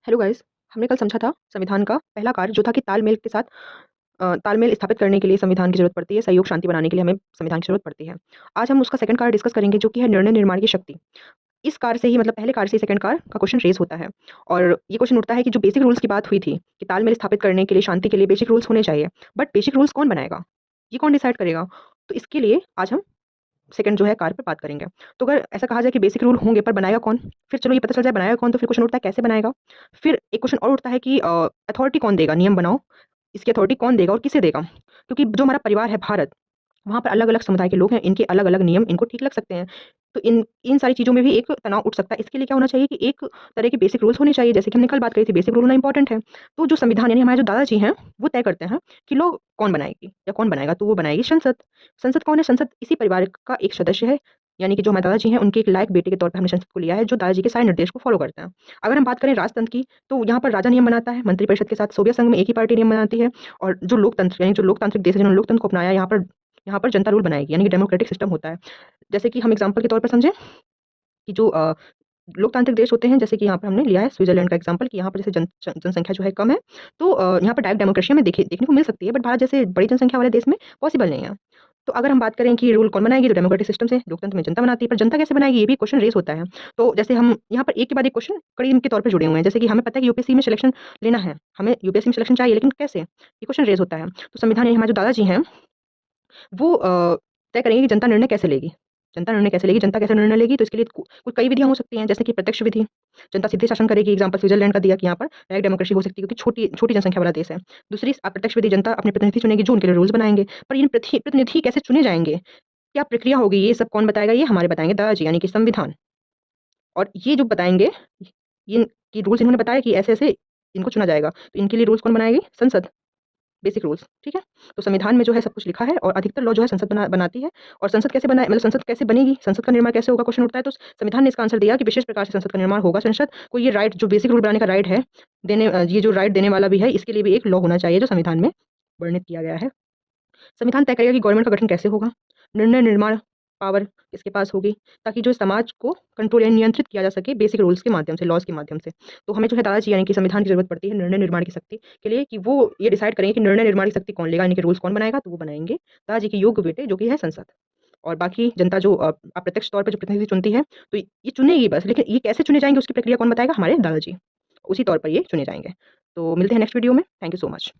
Hello guys. हमने कल समझा था संविधान का पहला कार्य जो था कि तालमेल के साथ तालमेल स्थापित करने के लिए संविधान की जरूरत पड़ती है, सहयोग शांति बनाने के लिए हमें संविधान की जरूरत पड़ती है। आज हम उसका सेकंड कार्य डिस्कस करेंगे जो कि है निर्णय निर्माण की शक्ति। इस कार्य से ही मतलब पहले कार्य से सेकंड कार्य का क्वेश्चन रेज होता है और ये क्वेश्चन उठता है कि जो बेसिक रूल्स की बात हुई थी कि तालमेल स्थापित करने के लिए शांति के लिए बेसिक रूल्स होने चाहिए, बट बेसिक रूल्स कौन बनाएगा, ये कौन डिसाइड करेगा। तो इसके लिए आज हम सेकंड जो है कार्य पे बात करेंगे। तो अगर ऐसा कहा जाए कि बेसिक रूल होंगे पर बनाएगा कौन, फिर चलो ये पता चल जाए बनाएगा कौन, तो फिर क्वेश्चन उठता है कैसे बनाएगा। फिर एक क्वेश्चन और उठता है कि अथॉरिटी कौन देगा, नियम बनाओ, इसकी अथॉरिटी कौन देगा और किसे देगा, क्योंकि जो हमारा परिवार है भारत, वहाँ पर अलग-अलग समुदाय के लोग हैं, इनके अलग-अलग नियम इनको ठीक लग सकते हैं। तो इन इन सारी चीज़ों में भी एक तनाव उठ सकता है। इसके लिए क्या होना चाहिए कि एक तरह के बेसिक रूल्स होने चाहिए, जैसे कि हमने कल बात करी थी बेसिक रूल होना इंपॉर्टेंट है। तो जो संविधान यानी हमारे जो दादाजी हैं, वो तय करते हैं कि लोग कौन बनाएगी या कौन बनाएगा, तो वो बनाएगी संसद। संसद कौन है? संसद इसी परिवार का एक सदस्य है, यानी कि जो हमारे दादाजी हैं, उनके एक लायक बेटे के तौर पे हमने संसद को लिया है, जो दादाजी के सारे निर्देश को फ़ॉलो करते हैं। अगर हम बात करें राजतंत्र की, तो यहाँ पर राजा नियम बनाता है, मंत्रिपरिषद के साथ सोवियत संघ में एक ही पार्टी नियम बनाती है और जो लोकतंत्र यानी जो लोकतांत्रिक देश है जिन्होंने लोकतंत्र को अपनाया, यहाँ पर जनता रूल बनाएगी, यानी कि डेमोक्रेटिक सिस्टम होता है। जैसे कि हम एग्जांपल के तौर पर समझें कि जो लोकतांत्रिक देश होते हैं, जैसे कि यहाँ पर हमने लिया है स्विट्ज़रलैंड का एग्जांपल कि यहाँ पर जैसे जनसंख्या जो है कम है, तो यहाँ पर डायरेक्ट डेमोक्रेसी हमें देखने को मिल सकती है, बट भारत जैसे बड़ी जनसंख्या वाले देश में पॉसिबल नहीं है। तो अगर हम बात करें कि रूल कौन बनाएगी, तो डेमोक्रेटिक सिस्टम से, लोकतंत्र में जनता बनाती है, पर जनता कैसे बनाएगी, ये भी क्वेश्चन रेज़ होता है। तो जैसे हम यहाँ पर एक के बाद एक क्वेश्चन कड़ी के तौर पे जुड़े हुए हैं, जैसे कि हमें पता है कि यूपीएससी में सिलेक्शन लेना है, हमें यूपीएससी में सिलेक्शन चाहिए, लेकिन कैसे? ये क्वेश्चन रेज़ होता है। तो संविधान यानी हमारे जो दादाजी हैं, वो तय करेंगे कि जनता निर्णय कैसे लेगी। जनता निर्णय कैसे लेगी, जनता कैसे निर्णय लेगी, तो इसके लिए कई विधियाँ हो सकती हैं, जैसे कि प्रत्यक्ष विधि। जनता सीधे शासन करेगी, एग्जाम्पल स्विट्ज़रलैंड का दिया कि यहाँ पर डायरेक्ट डेमोक्रेसी हो सकती है, क्योंकि छोटी छोटी जनसंख्या वाला देश है। दूसरी अप्रत्यक्ष विधि, जनता अपने प्रतिनिधि चुनेगी जो उनके लिए रूल्स बनाएँगे। पर ये प्रतिनिधि कैसे चुने जाएँगे, क्या प्रक्रिया होगी, ये सब कौन बताएगा, ये हमारे बताएँगे दादाजी यानी कि संविधान। और ये जो बताएँगे, ये रूल्स इन्होंने बताया कि ऐसे-ऐसे इनको चुना जाएगा। तो इनके लिए रूल्स कौन बनाएगी? संसद। बेसिक रूल्स, ठीक है? तो संविधान में जो है सब कुछ लिखा है और अधिकतर लॉ जो है संसद बनाती है। और संसद कैसे बनाए, मतलब संसद कैसे बनेगी, संसद का निर्माण कैसे होगा, क्वेश्चन उठता है। तो संविधान ने इसका आंसर दिया कि विशेष प्रकार से संसद का निर्माण होगा। संसद को ये राइट, जो बेसिक रूल बनाने का राइट है, ये जो राइट देने वाला भी है, इसके लिए भी एक लॉ होना चाहिए जो संविधान में वर्णित किया गया है। संविधान तय करेगा कि गवर्नमेंट का गठन कैसे होगा, निर्णय निर्माण पावर किसके पास होगी, ताकि जो समाज को कंट्रोल या नियंत्रित किया जा सके बेसिक रूल्स के माध्यम से, लॉज़ के माध्यम से। तो हमें जो है दादाजी यानी कि संविधान की ज़रूरत पड़ती है निर्णय निर्माण की शक्ति के लिए, कि वो ये डिसाइड करेंगे कि निर्णय निर्माण की शक्ति कौन लेगा, यानी कि रूल्स कौन बनाएगा, तो वो बनाएँगे दादाजी के योग्य बेटे जो कि है संसद। और बाकी जनता जो अप्रत्यक्ष तौर पे जो प्रतिनिधि चुनती है, तो ये चुनेगी बस, लेकिन ये कैसे चुने जाएँगे उसकी प्रक्रिया कौन बताएगा? हमारे दादाजी। उसी तौर पर ये चुने जाएँगे। तो मिलते हैं नेक्स्ट वीडियो में। Thank you so much.